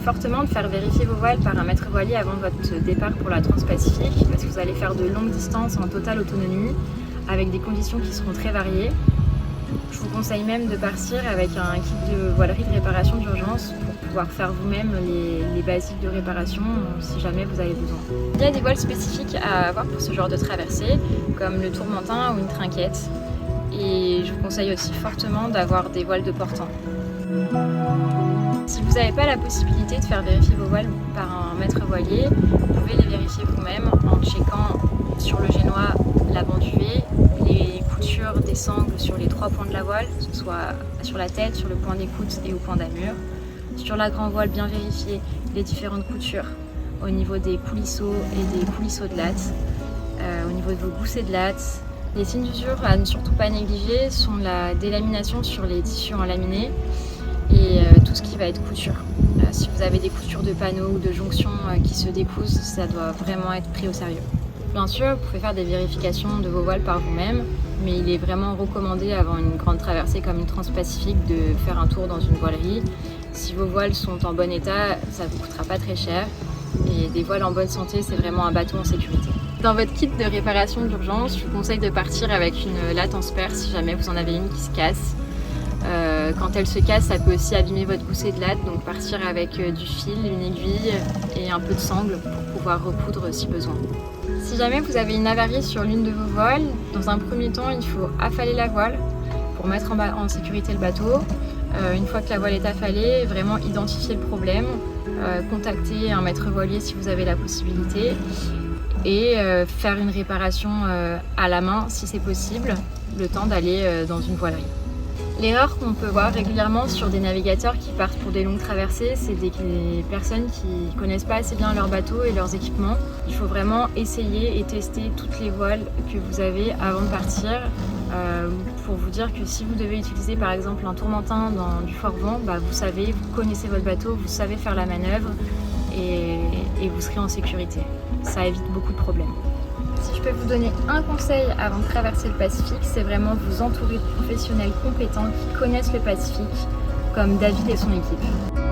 fortement de faire vérifier vos voiles par un maître voilier avant votre départ pour la Transpacifique, parce que vous allez faire de longues distances en totale autonomie, avec des conditions qui seront très variées. Je vous conseille même de partir avec un kit de voilerie de réparation d'urgence pour pouvoir faire vous-même les basiques de réparation si jamais vous avez besoin. Il y a des voiles spécifiques à avoir pour ce genre de traversée, comme le tourmentin ou une trinquette. Et je vous conseille aussi fortement d'avoir des voiles de portant. Si vous n'avez pas la possibilité de faire vérifier vos voiles par un maître voilier, vous pouvez les vérifier vous-même en checkant sur le génois l'avant duvet, les coutures des sangles sur les 3 points de la voile, que ce soit sur la tête, sur le point d'écoute et au point d'amure. Sur la grand voile, bien vérifier les différentes coutures au niveau des coulisseaux et des coulisseaux de latte, au niveau de vos goussets de latte. Les signes d'usure à ne surtout pas négliger sont la délamination sur les tissus enlaminés et tout ce qui va être couture. Si vous avez des coutures de panneaux ou de jonctions qui se décousent, ça doit vraiment être pris au sérieux. Bien sûr, vous pouvez faire des vérifications de vos voiles par vous-même, mais il est vraiment recommandé avant une grande traversée comme une Transpacifique de faire un tour dans une voilerie. Si vos voiles sont en bon état, ça ne vous coûtera pas très cher. Et des voiles en bonne santé, c'est vraiment un bateau en sécurité. Dans votre kit de réparation d'urgence, je vous conseille de partir avec une latte en spare si jamais vous en avez une qui se casse. Quand elle se casse, ça peut aussi abîmer votre gousset de latte, donc partir avec du fil, une aiguille et un peu de sangle pour pouvoir recoudre si besoin. Si jamais vous avez une avarie sur l'une de vos voiles, dans un premier temps, il faut affaler la voile pour mettre en sécurité le bateau. Une fois que la voile est affalée, vraiment identifier le problème, contacter un maître voilier si vous avez la possibilité et faire une réparation à la main si c'est possible, le temps d'aller dans une voilerie. L'erreur qu'on peut voir régulièrement sur des navigateurs qui partent pour des longues traversées, c'est des personnes qui connaissent pas assez bien leur bateau et leurs équipements. Il faut vraiment essayer et tester toutes les voiles que vous avez avant de partir pour vous dire que si vous devez utiliser par exemple un tourmentin dans du fort vent, vous savez, vous connaissez votre bateau, vous savez faire la manœuvre et vous serez en sécurité. Ça évite beaucoup de problèmes. Si je peux vous donner un conseil avant de traverser le Pacifique, c'est vraiment vous entourer de professionnels compétents qui connaissent le Pacifique, comme David et son équipe.